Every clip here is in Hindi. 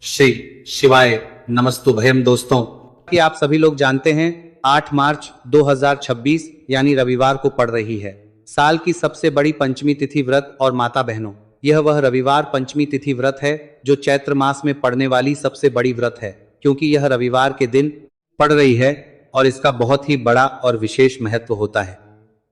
श्री शिवाय नमस्तुभयम। दोस्तों, कि आप सभी लोग जानते हैं 8 मार्च 2026 यानी रविवार को पड़ रही है साल की सबसे बड़ी पंचमी तिथि व्रत। और माता बहनों, यह वह रविवार पंचमी तिथि व्रत है जो चैत्र मास में पड़ने वाली सबसे बड़ी व्रत है, क्योंकि यह रविवार के दिन पड़ रही है और इसका बहुत ही बड़ा और विशेष महत्व होता है।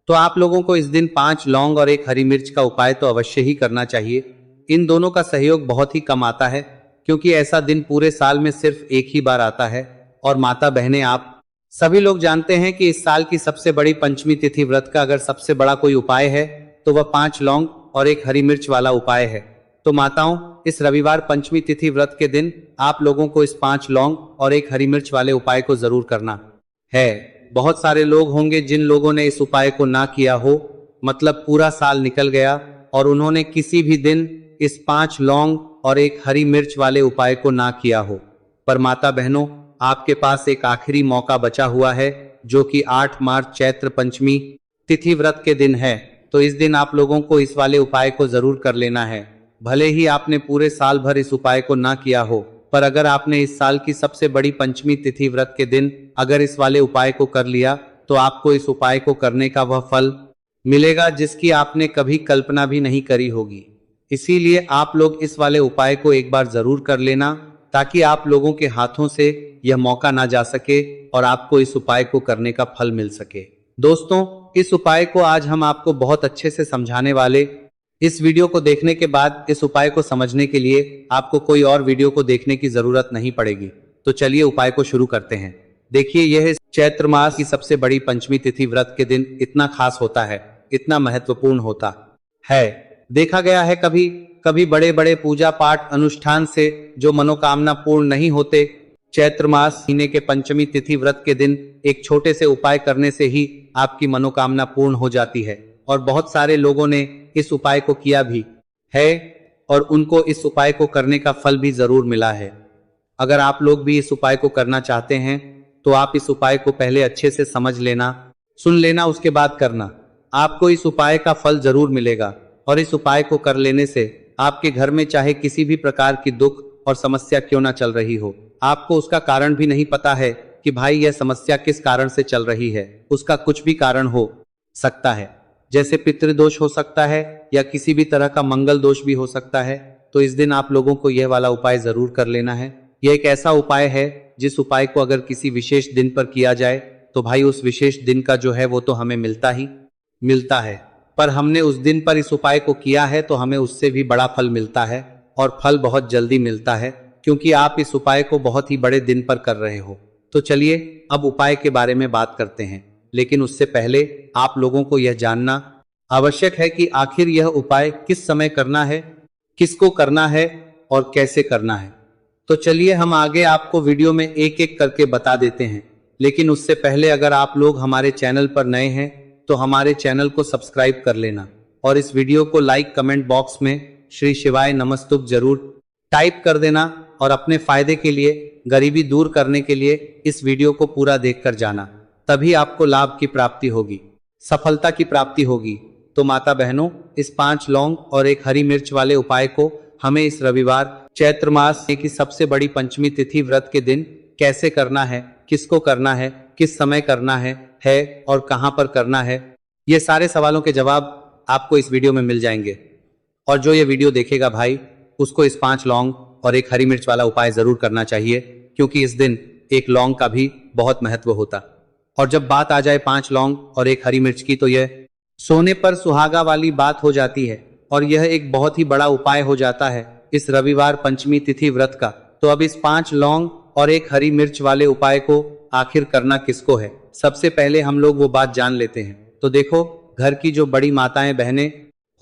तो आप लोगों को इस दिन 5 लौंग और 1 हरी मिर्च का उपाय तो अवश्य ही करना चाहिए। इन दोनों का सहयोग बहुत ही कम आता है, क्योंकि ऐसा दिन पूरे साल में सिर्फ एक ही बार आता है। और माता बहनें, आप सभी लोग जानते हैं कि इस साल की सबसे बड़ी पंचमी तिथि व्रत का अगर सबसे बड़ा कोई उपाय है तो वह 5 लौंग और 1 हरी मिर्च वाला उपाय है। तो माताओं, इस रविवार पंचमी तिथि व्रत के दिन आप लोगों को इस 5 लौंग और 1 हरी मिर्च वाले उपाय को जरूर करना है। बहुत सारे लोग होंगे जिन लोगों ने इस उपाय को ना किया हो, मतलब पूरा साल निकल गया और उन्होंने किसी भी दिन इस 5 लौंग और 1 हरी मिर्च वाले उपाय को ना किया हो। पर माता बहनों, आपके पास एक आखिरी मौका बचा हुआ है, जो कि 8 मार्च चैत्र पंचमी तिथि व्रत के दिन है। तो इस दिन आप लोगों को इस वाले उपाय को जरूर कर लेना है। भले ही आपने पूरे साल भर इस उपाय को ना किया हो, पर अगर आपने इस साल की सबसे बड़ी पंचमी तिथि व्रत के दिन अगर इस वाले उपाय को कर लिया, तो आपको इस उपाय को करने का वह फल मिलेगा जिसकी आपने कभी कल्पना भी नहीं करी होगी। इसीलिए आप लोग इस वाले उपाय को एक बार जरूर कर लेना, ताकि आप लोगों के हाथों से यह मौका ना जा सके और आपको इस उपाय को करने का फल मिल सके। दोस्तों, इस उपाय को आज हम आपको बहुत अच्छे से समझाने वाले। इस वीडियो को देखने के बाद इस उपाय को समझने के लिए आपको कोई और वीडियो को देखने की जरूरत नहीं पड़ेगी। तो चलिए उपाय को शुरू करते हैं। देखिए, यह चैत्र मास की सबसे बड़ी पंचमी तिथि व्रत के दिन इतना खास होता है, इतना महत्वपूर्ण होता है। देखा गया है कभी कभी बड़े बड़े पूजा पाठ अनुष्ठान से जो मनोकामना पूर्ण नहीं होते, चैत्र मास महीने के पंचमी तिथि व्रत के दिन एक छोटे से उपाय करने से ही आपकी मनोकामना पूर्ण हो जाती है। और बहुत सारे लोगों ने इस उपाय को किया भी है और उनको इस उपाय को करने का फल भी जरूर मिला है। अगर आप लोग भी इस उपाय को करना चाहते हैं तो आप इस उपाय को पहले अच्छे से समझ लेना, सुन लेना, उसके बाद करना। आपको इस उपाय का फल जरूर मिलेगा। और इस उपाय को कर लेने से आपके घर में चाहे किसी भी प्रकार की दुख और समस्या क्यों ना चल रही हो, आपको उसका कारण भी नहीं पता है कि भाई यह समस्या किस कारण से चल रही है, उसका कुछ भी कारण हो सकता है। जैसे पितृदोष हो सकता है या किसी भी तरह का मंगल दोष भी हो सकता है। तो इस दिन आप लोगों को यह वाला उपाय जरूर कर लेना है। यह एक ऐसा उपाय है जिस उपाय को अगर किसी विशेष दिन पर किया जाए तो भाई उस विशेष दिन का जो है वो तो हमें मिलता ही मिलता है। पर हमने उस दिन पर इस उपाय को किया है तो हमें उससे भी बड़ा फल मिलता है, और फल बहुत जल्दी मिलता है, क्योंकि आप इस उपाय को बहुत ही बड़े दिन पर कर रहे हो। तो चलिए अब उपाय के बारे में बात करते हैं, लेकिन उससे पहले आप लोगों को यह जानना आवश्यक है कि आखिर यह उपाय किस समय करना है, किसको करना है और कैसे करना है। तो चलिए हम आगे आपको वीडियो में एक एक करके बता देते हैं। लेकिन उससे पहले अगर आप लोग हमारे चैनल पर नए हैं तो हमारे चैनल को सब्सक्राइब कर लेना और इस वीडियो को लाइक कमेंट बॉक्स में श्री शिवाय नमस्तुभ जरूर टाइप कर देना। और अपने फायदे के लिए, गरीबी दूर करने के लिए इस वीडियो को पूरा देखकर जाना, तभी आपको लाभ की प्राप्ति होगी, सफलता की प्राप्ति होगी। तो माता बहनों, इस 5 लौंग और 1 हरी मिर्च वाले उपाय को हमें इस रविवार चैत्र मास की सबसे बड़ी पंचमी तिथि व्रत के दिन कैसे करना है, किसको करना है, किस समय करना है और कहां पर करना है, ये सारे सवालों के जवाब आपको इस वीडियो में मिल जाएंगे। और जो ये वीडियो देखेगा भाई, उसको इस 5 लौंग और 1 हरी मिर्च वाला उपाय जरूर करना चाहिए, क्योंकि इस दिन 1 लौंग का भी बहुत महत्व होता। और जब बात आ जाए 5 लौंग और 1 हरी मिर्च की, तो यह सोने पर सुहागा वाली बात हो जाती है और यह एक बहुत ही बड़ा उपाय हो जाता है इस रविवार पंचमी तिथि व्रत का। तो अब इस 5 लौंग और 1 हरी मिर्च वाले उपाय को आखिर करना किसको है, सबसे पहले हम लोग वो बात जान लेते हैं। तो देखो, घर की जो बड़ी माताएं बहनें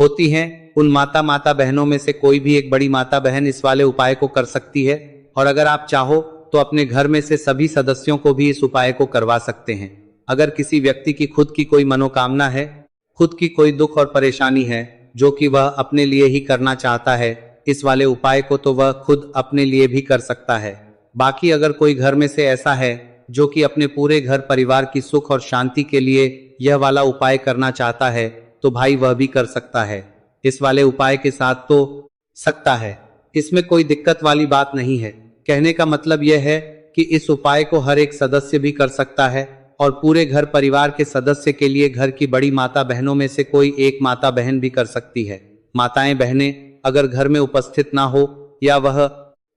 होती हैं, उन माता बहनों में से कोई भी एक बड़ी माता बहन इस वाले उपाय को कर सकती है। और अगर आप चाहो तो अपने घर में से सभी सदस्यों को भी इस उपाय को करवा सकते हैं। अगर किसी व्यक्ति की खुद की कोई मनोकामना है, खुद की कोई दुख और परेशानी है जो कि वह अपने लिए ही करना चाहता है इस वाले उपाय को, तो वह खुद अपने लिए भी कर सकता है। बाकी अगर कोई घर में से ऐसा है जो कि अपने पूरे घर परिवार की सुख और शांति के लिए यह वाला उपाय करना चाहता है, तो भाई वह भी कर सकता है। इस वाले उपाय के साथ तो सकता है, इसमें कोई दिक्कत वाली बात नहीं है। कहने का मतलब यह है कि इस उपाय को हर एक सदस्य भी कर सकता है और पूरे घर परिवार के सदस्य के लिए घर की बड़ी माता बहनों में से कोई एक माता बहन भी कर सकती है। माताएं बहनें अगर घर में उपस्थित ना हो या वह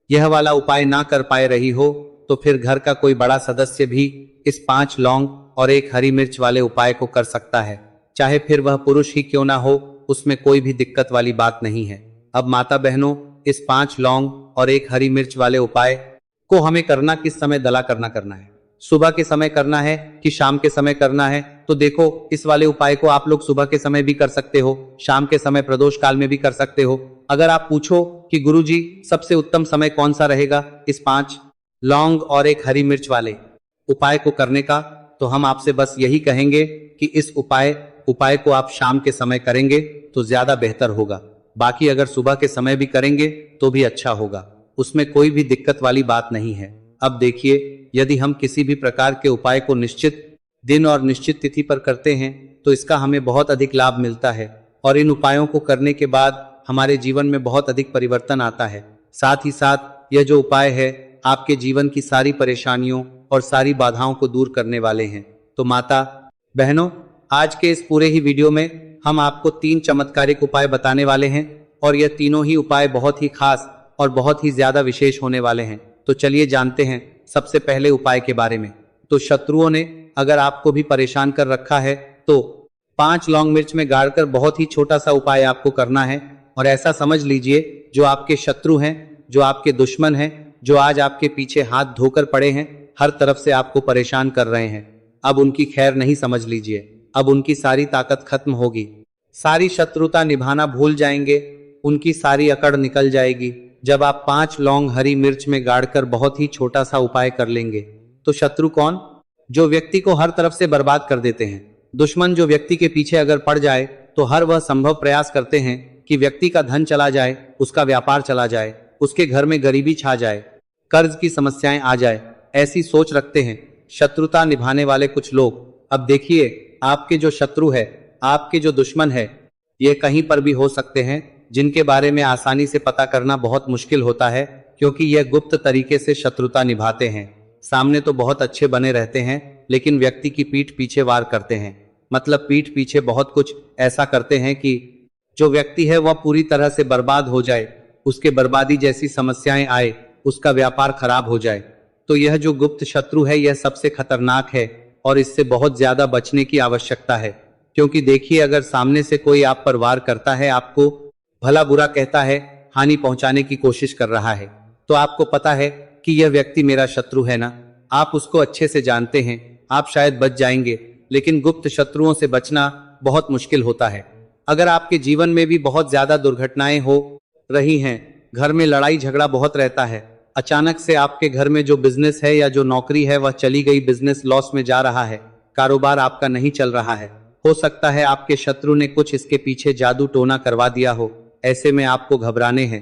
यह वाला उपाय ना कर पाए रही हो तो फिर घर का कोई बड़ा सदस्य भी इस 5 लौंग और 1 हरी मिर्च वाले उपाय को कर सकता है, चाहे फिर वह पुरुष ही क्यों ना हो, उसमें कोई भी दिक्कत वाली बात नहीं है। अब माता बहनों, इस 5 लौंग और 1 हरी मिर्च वाले उपाय को हमें करना किस समय दला करना है? सुबह के समय करना है कि शाम के समय करना है? तो देखो, इस वाले उपाय को आप लोग सुबह के समय भी कर सकते हो, शाम के समय प्रदोष काल में भी कर सकते हो। अगर आप पूछो कि गुरुजी सबसे उत्तम समय कौन सा रहेगा इस 5 लौंग और 1 हरी मिर्च वाले उपाय को करने का, तो हम आपसे बस यही कहेंगे कि इस उपाय को आप शाम के समय करेंगे तो ज्यादा बेहतर होगा। बाकी अगर सुबह के समय भी करेंगे तो भी अच्छा होगा, उसमें कोई भी दिक्कत वाली बात नहीं है। अब देखिए, यदि हम किसी भी प्रकार के उपाय को निश्चित दिन और निश्चित तिथि पर करते हैं तो इसका हमें बहुत अधिक लाभ मिलता है और इन उपायों को करने के बाद हमारे जीवन में बहुत अधिक परिवर्तन आता है। साथ ही साथ यह जो उपाय है आपके जीवन की सारी परेशानियों और सारी बाधाओं को दूर करने वाले हैं। तो माता बहनों, आज के इस पूरे ही वीडियो में हम आपको 3 चमत्कारिक उपाय बताने वाले हैं और यह तीनों ही उपाय बहुत ही खास और बहुत ही ज्यादा विशेष होने वाले हैं। तो चलिए जानते हैं सबसे पहले उपाय के बारे में। तो शत्रुओं ने अगर आपको भी परेशान कर रखा है तो 5 लौंग मिर्च में गाड़कर बहुत ही छोटा सा उपाय आपको करना है और ऐसा समझ लीजिए जो आपके शत्रु हैं, जो आपके दुश्मन हैं, जो आज आपके पीछे हाथ धोकर पड़े हैं, हर तरफ से आपको परेशान कर रहे हैं, अब उनकी खैर नहीं समझ लीजिए। अब उनकी सारी ताकत खत्म होगी, सारी शत्रुता निभाना भूल जाएंगे, उनकी सारी अकड़ निकल जाएगी जब आप 5 लौंग हरी मिर्च में गाड़कर बहुत ही छोटा सा उपाय कर लेंगे। तो शत्रु कौन? जो व्यक्ति को हर तरफ से बर्बाद कर देते हैं। दुश्मन जो व्यक्ति के पीछे अगर पड़ जाए तो हर वह संभव प्रयास करते हैं कि व्यक्ति का धन चला जाए, उसका व्यापार चला जाए, उसके घर में गरीबी छा जाए, कर्ज की समस्याएं आ जाए, ऐसी सोच रखते हैं शत्रुता निभाने वाले कुछ लोग। अब देखिए, आपके जो शत्रु है, आपके जो दुश्मन है, ये कहीं पर भी हो सकते हैं, जिनके बारे में आसानी से पता करना बहुत मुश्किल होता है क्योंकि यह गुप्त तरीके से शत्रुता निभाते हैं। सामने तो बहुत अच्छे बने रहते हैं लेकिन व्यक्ति की पीठ पीछे वार करते हैं, मतलब पीठ पीछे बहुत कुछ ऐसा करते हैं कि जो व्यक्ति है वह पूरी तरह से बर्बाद हो जाए, उसके बर्बादी जैसी समस्याएं आए, उसका व्यापार खराब हो जाए। तो यह जो गुप्त शत्रु है यह सबसे खतरनाक है और इससे बहुत ज्यादा बचने की आवश्यकता है। क्योंकि देखिए, अगर सामने से कोई आप पर वार करता है, आपको भला बुरा कहता है, हानि पहुंचाने की कोशिश कर रहा है, तो आपको पता है कि यह व्यक्ति मेरा शत्रु है ना, आप उसको अच्छे से जानते हैं, आप शायद बच जाएंगे, लेकिन गुप्त शत्रुओं से बचना बहुत मुश्किल होता है। अगर आपके जीवन में भी बहुत ज्यादा दुर्घटनाएं हो रही हैं, घर में लड़ाई झगड़ा बहुत रहता है, अचानक से आपके घर में जो बिजनेस है या जो नौकरी है वह चली गई, बिजनेस लॉस में जा रहा है, कारोबार आपका नहीं चल रहा है, हो सकता है आपके शत्रु ने कुछ इसके पीछे जादू टोना करवा दिया हो। ऐसे में आपको घबराने हैं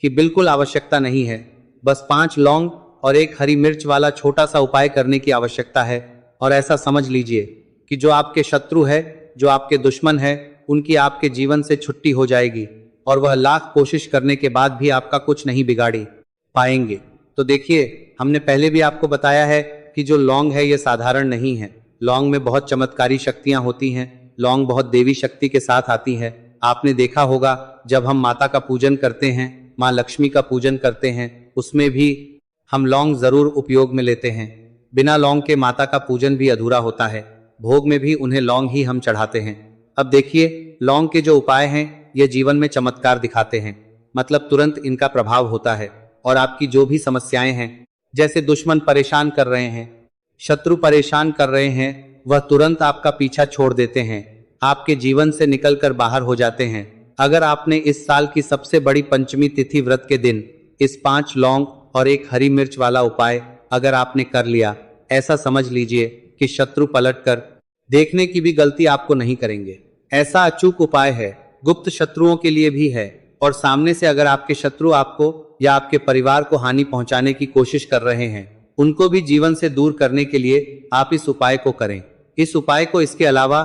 कि बिल्कुल आवश्यकता नहीं है, बस 5 लौंग और 1 हरी मिर्च वाला छोटा सा उपाय करने की आवश्यकता है। और ऐसा समझ लीजिए कि जो आपके शत्रु है, जो आपके दुश्मन है, उनकी आपके जीवन से छुट्टी हो जाएगी और वह लाख कोशिश करने के बाद भी आपका कुछ नहीं बिगाड़ी पाएंगे। तो देखिए, हमने पहले भी आपको बताया है कि जो लौंग है यह साधारण नहीं है, लौंग में बहुत चमत्कारी शक्तियां होती हैं, लौंग बहुत देवी शक्ति के साथ आती है। आपने देखा होगा जब हम माता का पूजन करते हैं, माँ लक्ष्मी का पूजन करते हैं, उसमें भी हम लौंग जरूर उपयोग में लेते हैं। बिना लौंग के माता का पूजन भी अधूरा होता है, भोग में भी उन्हें लौंग ही हम चढ़ाते हैं। अब देखिए, लौंग के जो उपाय हैं ये जीवन में चमत्कार दिखाते हैं, मतलब तुरंत इनका प्रभाव होता है और आपकी जो भी समस्याएं हैं, जैसे दुश्मन परेशान कर रहे हैं, शत्रु परेशान कर रहे हैं, वह तुरंत आपका पीछा छोड़ देते हैं, आपके जीवन से निकलकर बाहर हो जाते हैं। अगर आपने इस साल की सबसे बड़ी पंचमी तिथि व्रत के दिन इस 5 लौंग और 1 हरी मिर्च वाला उपाय अगर आपने कर लिया, ऐसा समझ लीजिए कि शत्रु पलटकर देखने की भी गलती आपको नहीं करेंगे। ऐसा अचूक उपाय है, गुप्त शत्रुओं के लिए भी है, और सामने से अगर आपके शत्रु आपको या आपके परिवार को हानि पहुंचाने की कोशिश कर रहे हैं, उनको भी जीवन से दूर करने के लिए आप इस उपाय को करें। इस उपाय को इसके अलावा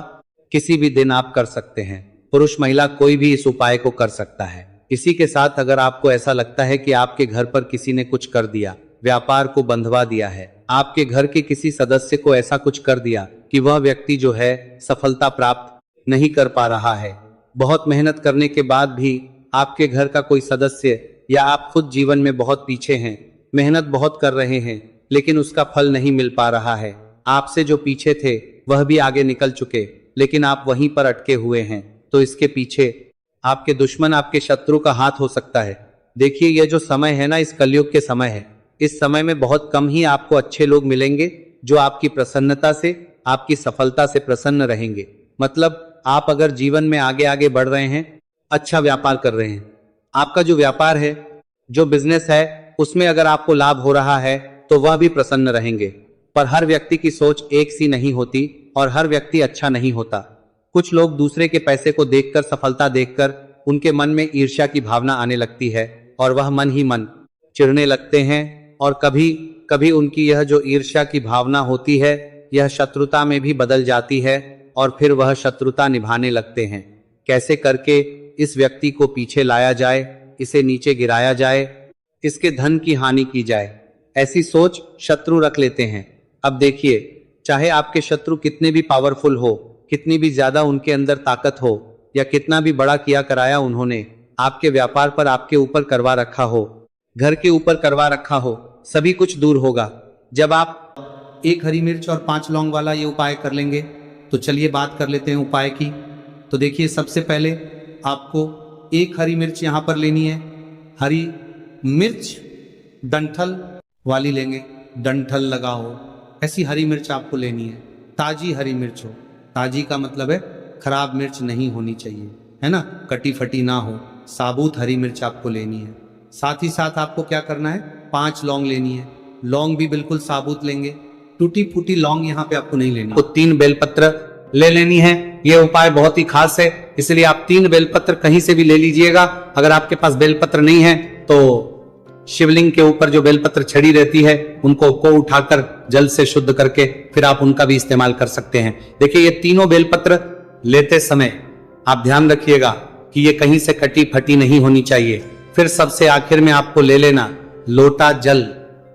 किसी भी दिन आप कर सकते हैं, पुरुष महिला कोई भी इस उपाय को कर सकता है। किसी के साथ अगर आपको ऐसा लगता है कि आपके घर पर किसी ने कुछ कर दिया, व्यापार को बंधवा दिया है, आपके घर के किसी सदस्य को ऐसा कुछ कर दिया कि वह व्यक्ति जो है सफलता प्राप्त नहीं कर पा रहा है, बहुत मेहनत करने के बाद भी आपके घर का कोई सदस्य या आप खुद जीवन में बहुत पीछे हैं, मेहनत बहुत कर रहे हैं लेकिन उसका फल नहीं मिल पा रहा है, आपसे जो पीछे थे वह भी आगे निकल चुके लेकिन आप वहीं पर अटके हुए हैं, तो इसके पीछे आपके दुश्मन, आपके शत्रु का हाथ हो सकता है। देखिए, यह जो समय है ना, इस कलयुग के समय है, इस समय में बहुत कम ही आपको अच्छे लोग मिलेंगे जो आपकी प्रसन्नता से, आपकी सफलता से प्रसन्न रहेंगे। मतलब आप अगर जीवन में आगे आगे बढ़ रहे हैं, अच्छा व्यापार कर रहे हैं, आपका जो व्यापार है, जो बिजनेस है, उसमें अगर आपको लाभ हो रहा है तो वह भी प्रसन्न रहेंगे। पर हर व्यक्ति की सोच एक सी नहीं होती और हर व्यक्ति अच्छा नहीं होता। कुछ लोग दूसरे के पैसे को देखकर, सफलता देखकर उनके मन में ईर्ष्या की भावना आने लगती है और वह मन ही मन चिढ़ने लगते हैं और कभी कभी उनकी यह जो ईर्ष्या की भावना होती है यह शत्रुता में भी बदल जाती है और फिर वह शत्रुता निभाने लगते हैं। कैसे करके इस व्यक्ति को पीछे लाया जाए, इसे नीचे गिराया जाए, इसके धन की हानि की जाए, ऐसी सोच शत्रु रख लेते हैं। अब देखिए, चाहे आपके शत्रु कितने भी पावरफुल हो, कितनी भी ज्यादा उनके अंदर ताकत हो या कितना भी बड़ा किया कराया उन्होंने आपके व्यापार पर, आपके ऊपर करवा रखा हो, घर के ऊपर करवा रखा हो, सभी कुछ दूर होगा जब आप 1 हरी मिर्च और 5 लौंग वाला ये उपाय कर लेंगे। तो चलिए बात कर लेते हैं उपाय की। तो देखिए, सबसे पहले आपको 1 हरी मिर्च यहाँ पर लेनी है। हरी मिर्च डंठल वाली लेंगे, डंठल लगा हो ऐसी हरी मिर्च आपको लेनी है। ताजी हरी मिर्च हो, ताजी का मतलब है खराब मिर्च नहीं होनी चाहिए, है ना, कटी फटी ना हो, साबुत हरी मिर्च आपको लेनी है। साथ ही साथ आपको क्या करना है, 5 लौंग लेनी है। लौंग भी बिल्कुल साबुत लेंगे, टूटी फूटी लौंग यहाँ पे आपको नहीं लेनी। तो 3 बेलपत्र ले लेनी है। यह उपाय बहुत ही खास है, इसलिए आप 3 बेलपत्र कहीं से भी ले लीजिएगा। अगर आपके पास बेलपत्र नहीं है तो शिवलिंग के ऊपर जो बेलपत्र छड़ी रहती है उनको को उठाकर जल से शुद्ध करके फिर आप उनका भी इस्तेमाल कर सकते हैं। देखिए, ये तीनों बेलपत्र लेते समय आप ध्यान रखिएगा कि ये कहीं से कटी फटी नहीं होनी चाहिए। फिर सबसे आखिर में आपको ले लेना लोटा जल,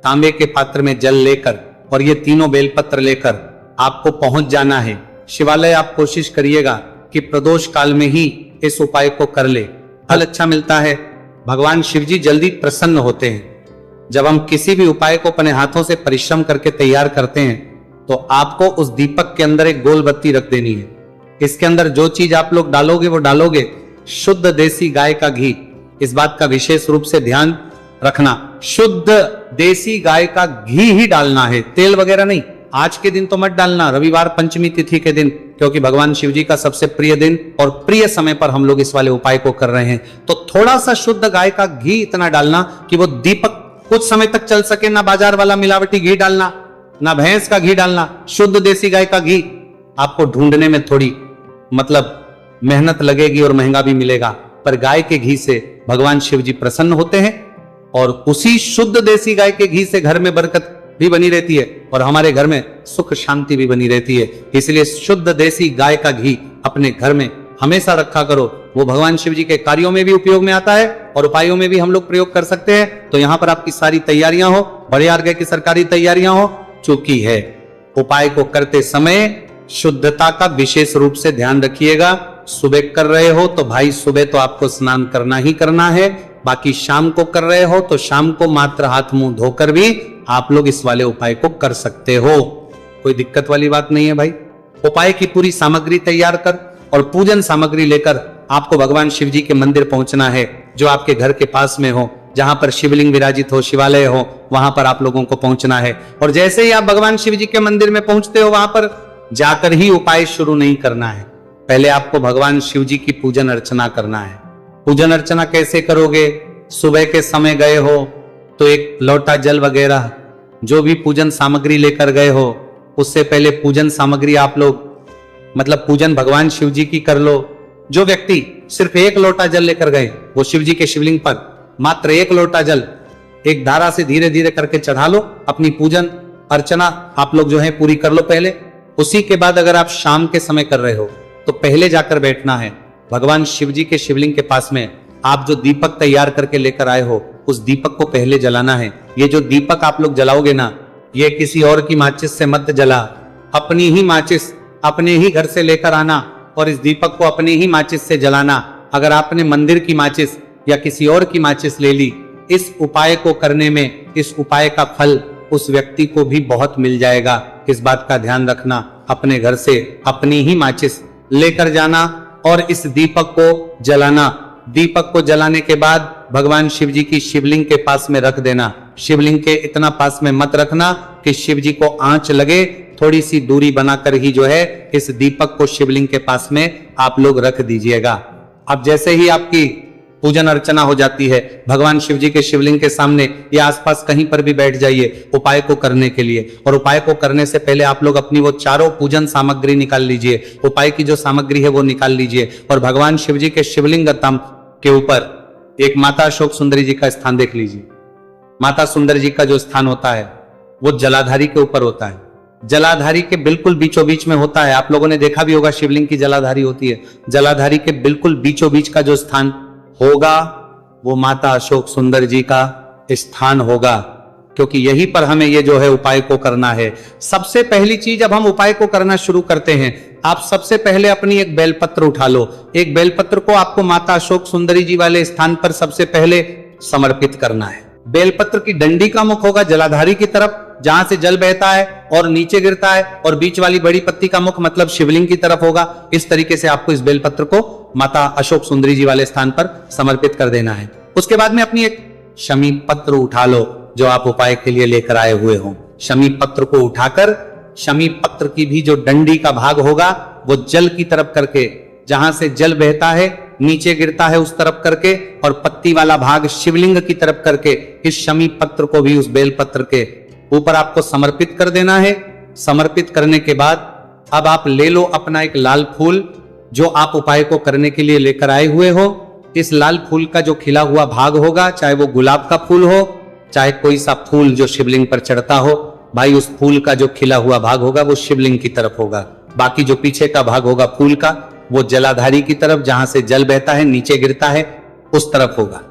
तांबे के पात्र में जल लेकर और ये तीनों बेलपत्र लेकर आपको पहुंच जाना है शिवालय। आप कोशिश करिएगा कि प्रदोष काल में ही इस उपाय को कर ले, फल अच्छा मिलता है। भगवान शिव जी जल्दी प्रसन्न होते हैं। जब हम किसी भी उपाय को अपने हाथों से परिश्रम करके तैयार करते हैं तो आपको उस दीपक के अंदर एक गोल बत्ती रख देनी है। इसके अंदर जो चीज आप लोग डालोगे वो डालोगे शुद्ध देसी गाय का घी। इस बात का विशेष रूप से ध्यान रखना, शुद्ध देसी गाय का घी ही डालना है, तेल वगैरह नहीं। आज के दिन तो मत डालना, रविवार पंचमी तिथि के दिन, क्योंकि भगवान शिव जी का सबसे प्रिय दिन और प्रिय समय पर हम लोग इस वाले उपाय को कर रहे हैं। तो थोड़ा सा शुद्ध गाय का घी इतना डालना कि वो दीपक कुछ समय तक चल सके। ना बाजार वाला मिलावटी घी डालना, ना भैंस का घी डालना, शुद्ध देसी गाय का घी। आपको ढूंढने में थोड़ी मतलब मेहनत लगेगी और महंगा भी मिलेगा, पर गाय के घी से भगवान शिव जी प्रसन्न होते हैं और उसी शुद्ध देसी गाय के घी से घर में बरकत भी बनी रहती है और हमारे घर में सुख शांति भी बनी रहती है। इसलिए शुद्ध देसी गाय का घी अपने घर में हमेशा रखा करो। वो भगवान शिव जी के कार्यों में भी उपयोग में आता है और उपायों में भी हम लोग प्रयोग कर सकते हैं। तो यहाँ पर आपकी सारी तैयारियां हो, बड़े आर्गय की सरकारी तैयारियां हो चुकी है। उपाय को करते समय शुद्धता का विशेष रूप से ध्यान रखिएगा। सुबह कर रहे हो तो भाई सुबह तो आपको स्नान करना ही करना है, बाकी शाम को कर रहे हो तो शाम को मात्र हाथ मुंह धोकर भी आप लोग इस वाले उपाय को कर सकते हो। कोई दिक्कत वाली बात नहीं है भाई। उपाय की पूरी सामग्री तैयार कर और पूजन सामग्री लेकर आपको भगवान शिव जी के मंदिर पहुंचना है, जो आपके घर के पास में हो, जहां पर शिवलिंग विराजित हो, शिवालय हो, वहां पर आप लोगों को पहुंचना है। और जैसे ही आप भगवान शिव जी के मंदिर में पहुंचते हो, वहां पर जाकर ही उपाय शुरू नहीं करना है। पहले आपको भगवान शिव जी की पूजन अर्चना करना है। पूजन अर्चना कैसे करोगे? सुबह के समय गए हो तो एक लोटा जल वगैरह जो भी पूजन सामग्री लेकर गए हो, उससे पहले पूजन सामग्री आप लोग मतलब पूजन भगवान शिव जी की कर लो। जो व्यक्ति सिर्फ 1 लोटा जल लेकर गए, वो शिव जी के शिवलिंग पर मात्र 1 लोटा जल एक धारा से धीरे धीरे करके चढ़ा लो। अपनी पूजन अर्चना आप लोग जो है पूरी कर लो पहले। उसी के बाद अगर आप शाम के समय कर रहे हो तो पहले जाकर बैठना है भगवान शिव जी के शिवलिंग के पास में आप जो दीपक तैयार करके लेकर आए हो उस दीपक को पहले जलाना है। ये जो दीपक आप लोग जलाओगे ना, ये किसी और की माचिस से मत जला, अपनी ही माचिस अपने ही घर से लेकर आना और इस दीपक को अपने ही माचिस से जलाना। अगर आपने मंदिर की माचिस या किसी और की माचिस ले ली, इस उपाय को करने में इस उपाय का फल उस व्यक्ति को भी बहुत मिल जाएगा। इस बात का ध्यान रखना, अपने घर से अपनी ही माचिस लेकर जाना और इस दीपक को जलाना। दीपक को जलाने के बाद भगवान शिव जी की शिवलिंग के पास में रख देना। शिवलिंग के इतना पास में मत रखना कि शिव जी को आंच लगे, थोड़ी सी दूरी बनाकर ही जो है इस दीपक को शिवलिंग के पास में आप लोग रख दीजिएगा। अब जैसे ही आपकी पूजन अर्चना हो जाती है, भगवान शिव जी के शिवलिंग के सामने या आसपास कहीं पर भी बैठ जाइए उपाय को करने के लिए। और उपाय को करने से पहले आप लोग अपनी वो चारों पूजन सामग्री निकाल लीजिए, उपाय की जो सामग्री है वो निकाल लीजिए और भगवान शिव जी के शिवलिंग के ऊपर एक माता अशोक सुंदरी जी का स्थान देख लीजिए। माता सुंदर जी का जो स्थान होता है वो जलाधारी के ऊपर होता है, जलाधारी के बिल्कुल बीचों बीच में होता है। आप लोगों ने देखा भी होगा शिवलिंग की जलाधारी होती है, जलाधारी के बिल्कुल बीचों बीच का जो स्थान होगा वो माता अशोक सुंदर जी का स्थान होगा, क्योंकि यहीं पर हमें ये जो है उपाय को करना है। सबसे पहली चीज, अब हम उपाय को करना शुरू करते हैं, आप सबसे पहले अपनी एक बेलपत्र उठा लो। एक बेलपत्र को आपको माता अशोक सुंदरी जी वाले स्थान पर सबसे पहले समर्पित करना है। बेलपत्र की डंडी का मुख होगा जलाधारी की तरफ, जहां से जल बहता है और नीचे गिरता है, और बीच वाली बड़ी पत्ती का मुख मतलब शिवलिंग की तरफ होगा। इस तरीके से आपको इस बेलपत्र को माता अशोक सुंदरी जी वाले स्थान पर समर्पित कर देना है। उसके बाद में अपनी एक शमी पत्र उठा लो जो आप उपाय के लिए लेकर आए हुए हो। शमी पत्र को उठाकर शमी पत्र की भी जो डंडी का भाग होगा वो जल की तरफ करके, जहां से जल बहता है नीचे गिरता है उस तरफ करके, और पत्ती वाला भाग शिवलिंग की तरफ करके इस शमी पत्र को भी उस बेल पत्र के ऊपर आपको समर्पित कर देना है। समर्पित करने के बाद अब आप ले लो अपना एक लाल फूल जो आप उपाय को करने के लिए लेकर आए हुए हो। इस लाल फूल का जो खिला हुआ भाग होगा, चाहे वो गुलाब का फूल हो चाहे कोई सा फूल जो शिवलिंग पर चढ़ता हो, भाई उस फूल का जो खिला हुआ भाग होगा वो शिवलिंग की तरफ होगा। बाकी जो पीछे का भाग होगा फूल का वो जलाधारी की तरफ, जहां से जल बहता है नीचे गिरता है उस तरफ होगा।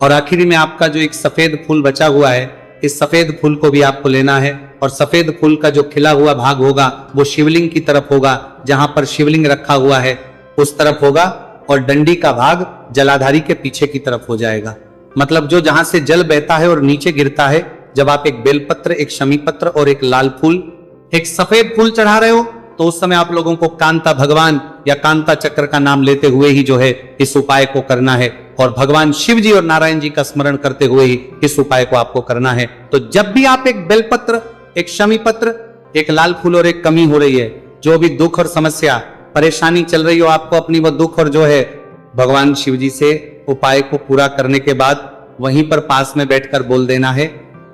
और आखिरी में आपका जो एक सफेद फूल बचा हुआ है, इस सफेद फूल को भी आपको लेना है और सफेद फूल का जो खिला हुआ भाग होगा वो शिवलिंग की तरफ होगा, जहां पर शिवलिंग रखा हुआ है उस तरफ होगा, और डंडी का भाग जलाधारी के पीछे की तरफ हो जाएगा। मतलब जो जहां से जल बहता है और नीचे गिरता है, जब आप एक बेलपत्र, एक शमी पत्र और एक लाल फूल, एक सफेद फूल चढ़ा रहे हो, तो उस समय आप लोगों को कांता भगवान या कांता चक्र का नाम लेते हुए ही जो है इस उपाय को करना है, और भगवान शिव जी और नारायण जी का स्मरण करते हुए ही इस उपाय को आपको करना है। तो जब भी आप एक बेलपत्र, एक शमी पत्र, एक लाल फूल और एक कमी हो रही है, जो भी दुख और समस्या परेशानी चल रही हो आपको अपनी, वो दुख और जो है भगवान शिव जी से उपाय को पूरा करने के बाद वहीं पर पास में बैठकर बोल देना है,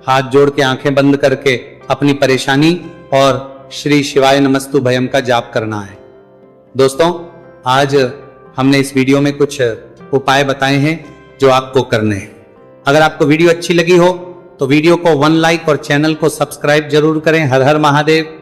हाथ जोड़ के आंखें बंद करके अपनी परेशानी और श्री शिवाय नमस्तु भयम का जाप करना है। दोस्तों, आज हमने इस वीडियो में कुछ उपाय बताए हैं जो आपको करने हैं। अगर आपको वीडियो अच्छी लगी हो तो वीडियो को 1 लाइक और चैनल को सब्सक्राइब जरूर करें। हर हर महादेव।